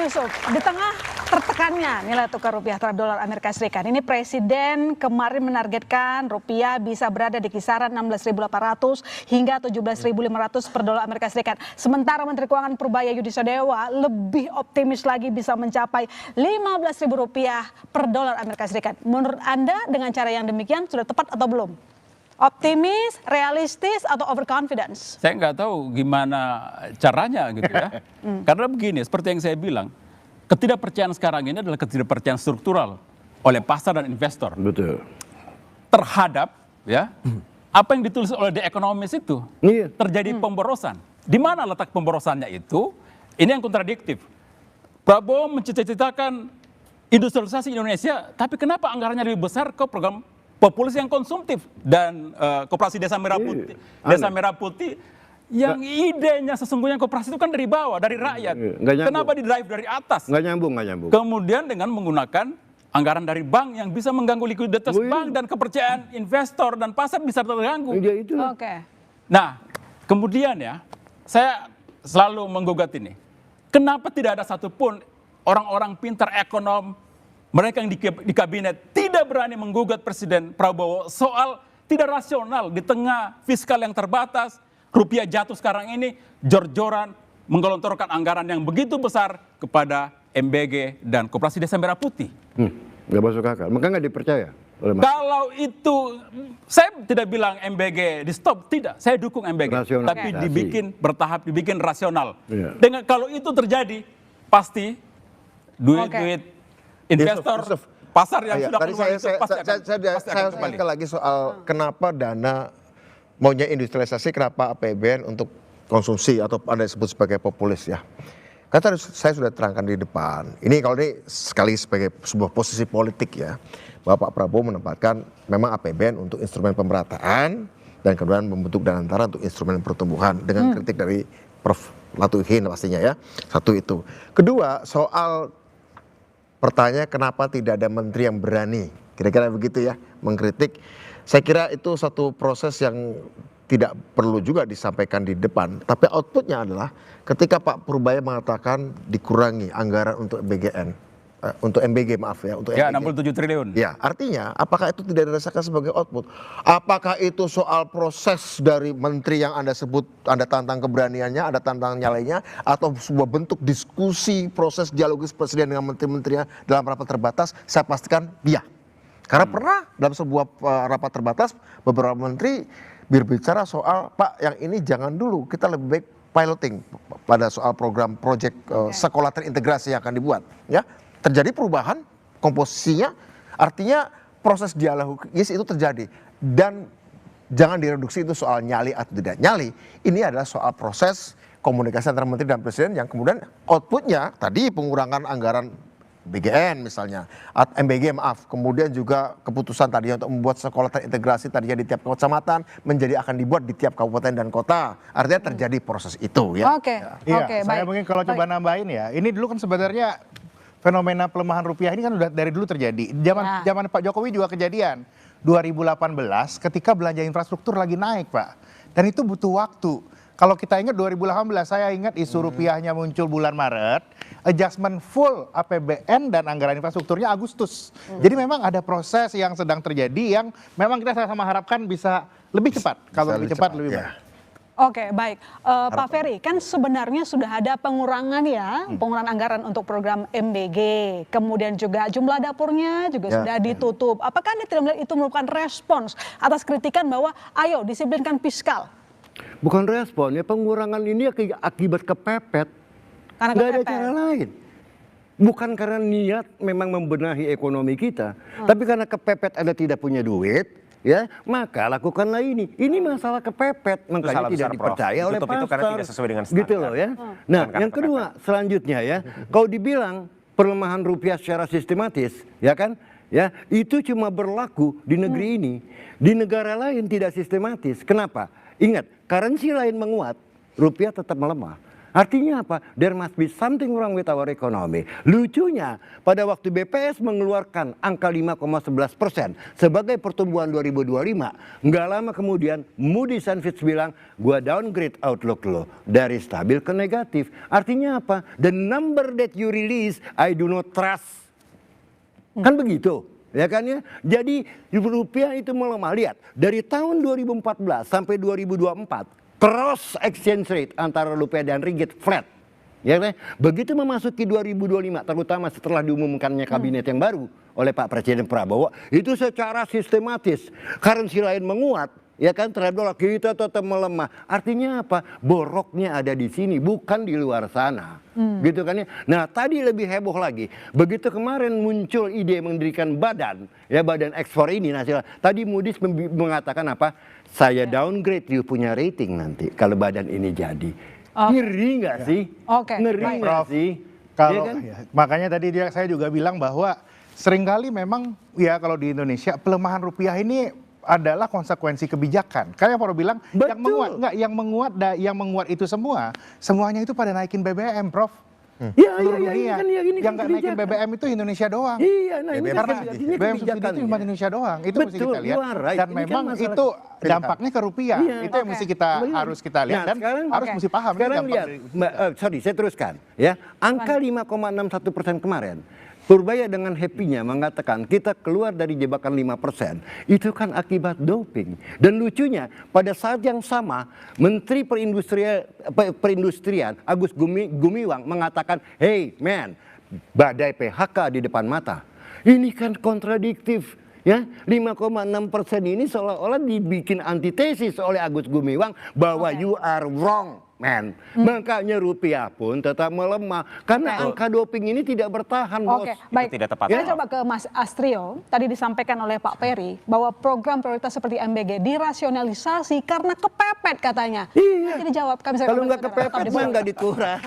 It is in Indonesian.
Yusuf, di tengah tertekannya nilai tukar rupiah terhadap dolar Amerika Serikat, ini Presiden kemarin menargetkan rupiah bisa berada di kisaran 16.800 hingga 17.500 per dolar Amerika Serikat. Sementara Menteri Keuangan Purbaya Yudi Sodewa lebih optimis lagi bisa mencapai 15.000 rupiah per dolar Amerika Serikat. Menurut Anda dengan cara yang demikian sudah tepat atau belum? Optimis, realistis, atau overconfidence? Saya nggak tahu gimana caranya gitu ya. Karena begini, seperti yang saya bilang, ketidakpercayaan sekarang ini adalah ketidakpercayaan struktural oleh pasar dan investor. Betul. Terhadap ya apa yang ditulis oleh The Economist itu. Iya. Terjadi pemborosan. Di mana letak pemborosannya itu? Ini yang kontradiktif. Prabowo mencita-citakan industrialisasi Indonesia, tapi kenapa anggarannya lebih besar ke program populasi yang konsumtif dan koperasi Desa Merah Putih, Desa Merah Putih yang idenya sesungguhnya koperasi itu kan dari bawah, dari rakyat. Kenapa di drive dari atas? Nggak nyambung. Kemudian dengan menggunakan anggaran dari bank yang bisa mengganggu likuiditas bank dan kepercayaan investor dan pasar bisa terganggu. Oke. Nah, kemudian ya, saya selalu menggugat ini. Kenapa tidak ada satupun orang-orang pintar ekonom, mereka yang di kabinet tidak berani menggugat Presiden Prabowo soal tidak rasional di tengah fiskal yang terbatas, rupiah jatuh sekarang ini, jor-joran menggelontorkan anggaran yang begitu besar kepada MBG dan Koperasi Desa Merah Putih. Nggak masuk akal, maka nggak dipercaya oleh masyarakat. Kalau itu, saya tidak bilang MBG di stop, tidak. Saya dukung MBG, tapi dibikin bertahap, dibikin rasional. Dengan kalau itu terjadi, pasti duit-duit investor, pasar yang sudah keluar itu pasti akan kembali. Lagi soal kenapa dana maunya industrialisasi, kenapa APBN untuk konsumsi atau Anda sebut sebagai populis ya. Kata saya sudah terangkan di depan. Ini kalau ini sekali sebagai sebuah posisi politik ya, bahwa Pak Prabowo menempatkan memang APBN untuk instrumen pemerataan dan kemudian membentuk dana antara untuk instrumen pertumbuhan dengan kritik dari Prof. Latuhin pastinya ya. Satu itu. Kedua, soal pertanyaan kenapa tidak ada menteri yang berani, kira-kira begitu ya, mengkritik. Saya kira itu satu proses yang tidak perlu juga disampaikan di depan. Tapi outputnya adalah ketika Pak Purbaya mengatakan dikurangi anggaran untuk untuk MBG maaf ya, untuk ya, MBG. 67 triliun. Ya, artinya apakah itu tidak dirasakan sebagai output? Apakah itu soal proses dari menteri yang Anda sebut, Anda tantang keberaniannya, Anda tantang nyalainya, atau sebuah bentuk diskusi proses dialogis presiden dengan menteri-menterinya dalam rapat terbatas? Saya pastikan iya. Karena pernah dalam sebuah rapat terbatas beberapa menteri berbicara soal Pak yang ini jangan dulu, kita lebih baik piloting pada soal program project sekolah terintegrasi yang akan dibuat ya. Terjadi perubahan komposisinya, artinya proses dialogis itu terjadi. Dan jangan direduksi itu soal nyali atau tidak nyali. Ini adalah soal proses komunikasi antara menteri dan presiden yang kemudian outputnya tadi pengurangan anggaran BGN misalnya, MBG maaf, kemudian juga keputusan tadi untuk membuat sekolah terintegrasi tadinya di tiap kecamatan menjadi akan dibuat di tiap kabupaten dan kota. Artinya terjadi proses itu ya. Oke, saya mungkin kalau coba nambahin ya, ini dulu kan sebenarnya fenomena pelemahan rupiah ini kan udah dari dulu terjadi. Zaman Pak Jokowi juga kejadian. 2018 ketika belanja infrastruktur lagi naik, Pak. Dan itu butuh waktu. Kalau kita ingat 2018, saya ingat isu rupiahnya muncul bulan Maret, adjustment full APBN dan anggaran infrastrukturnya Agustus. Jadi memang ada proses yang sedang terjadi yang memang kita sama-sama harapkan bisa lebih cepat. Kalau lebih cepat lebih baik. Oke, baik. Pak Ferry, kan sebenarnya sudah ada pengurangan ya, pengurangan anggaran untuk program MBG. Kemudian juga jumlah dapurnya juga sudah ditutup. Apakah Anda tidak melihat itu merupakan respons atas kritikan bahwa ayo disiplinkan fiskal? Bukan respon ya, pengurangan ini akibat kepepet. Karena nggak ada cara lain. Bukan karena niat memang membenahi ekonomi kita, tapi karena kepepet Anda tidak punya duit, ya maka lakukanlah ini. Ini masalah kepepet, makanya tidak dipercaya oleh pasar. Itu karena tidak sesuai dengan standar. Gitu loh ya. Nah, yang kedua selanjutnya ya, kalau dibilang pelemahan rupiah secara sistematis, ya kan? Ya, itu cuma berlaku di negeri ini. Di negara lain tidak sistematis. Kenapa? Ingat, currency lain menguat, rupiah tetap melemah. Artinya apa? There must be something wrong with our economy. Lucunya, pada waktu BPS mengeluarkan angka 5,11% sebagai pertumbuhan 2025, nggak lama kemudian Moody's and Fitch bilang, gua downgrade outlook lo dari stabil ke negatif. Artinya apa? The number that you release, I do not trust. Kan begitu. Ya kan ya, jadi rupiah itu melemah. Lihat, dari tahun 2014 sampai 2024, cross exchange rate antara rupiah dan ringgit flat. Ya kan? Begitu memasuki 2025, terutama setelah diumumkannya kabinet yang baru oleh Pak Presiden Prabowo, itu secara sistematis currency lain menguat, ya kan, terhadap dolar kita tetap melemah. Artinya apa? Boroknya ada di sini, bukan di luar sana. Gitu kan ya. Nah, tadi lebih heboh lagi. Begitu kemarin muncul ide mendirikan badan, ya badan ekspor ini nasional. Tadi Moody's mengatakan apa? Saya downgrade you punya rating nanti kalau badan ini jadi. Ngeri nggak sih? Ngeri nggak sih? Kalau Ya kan? makanya tadi saya juga bilang bahwa seringkali memang ya kalau di Indonesia pelemahan rupiah ini adalah konsekuensi kebijakan. Kayak Prof bilang yang menguat yang menguat itu semuanya itu pada naikin BBM, Prof. Ya, Seluruh ya, dunia. ini kan Yang nggak naikin BBM itu Indonesia doang. Iya, nah ini Karena kan BBM subsidi itu cuma Indonesia doang. Itu mesti Betul, kita lihat. you are right. Dan Ini kan memang masalah itu dampaknya ke rupiah. Iya. Itu yang mesti kita harus kita lihat Nah, dan sekarang- harus mesti paham. ini Sekarang dampak lihat, dari- sorry saya teruskan ya. Angka 5,61% kemarin. Purbaya dengan happy-nya mengatakan kita keluar dari jebakan 5%. Itu kan akibat doping. Dan lucunya pada saat yang sama Menteri Perindustrian Agus Gumiwang mengatakan, hey man, badai PHK di depan mata. Ini kan kontradiktif. Ya, 5,6% ini seolah-olah dibikin antitesis oleh Agus Gumiwang bahwa you are wrong, man. Makanya rupiah pun tetap melemah karena angka doping ini tidak bertahan, bos. Oke, baik. tidak tepat. Saya coba ke Mas Astrio. Tadi disampaikan oleh Pak Peri bahwa program prioritas seperti MBG dirasionalisasi karena kepepet katanya. Iya. Jadi jawab kami Kalau nggak kepepet mah nggak dikurang.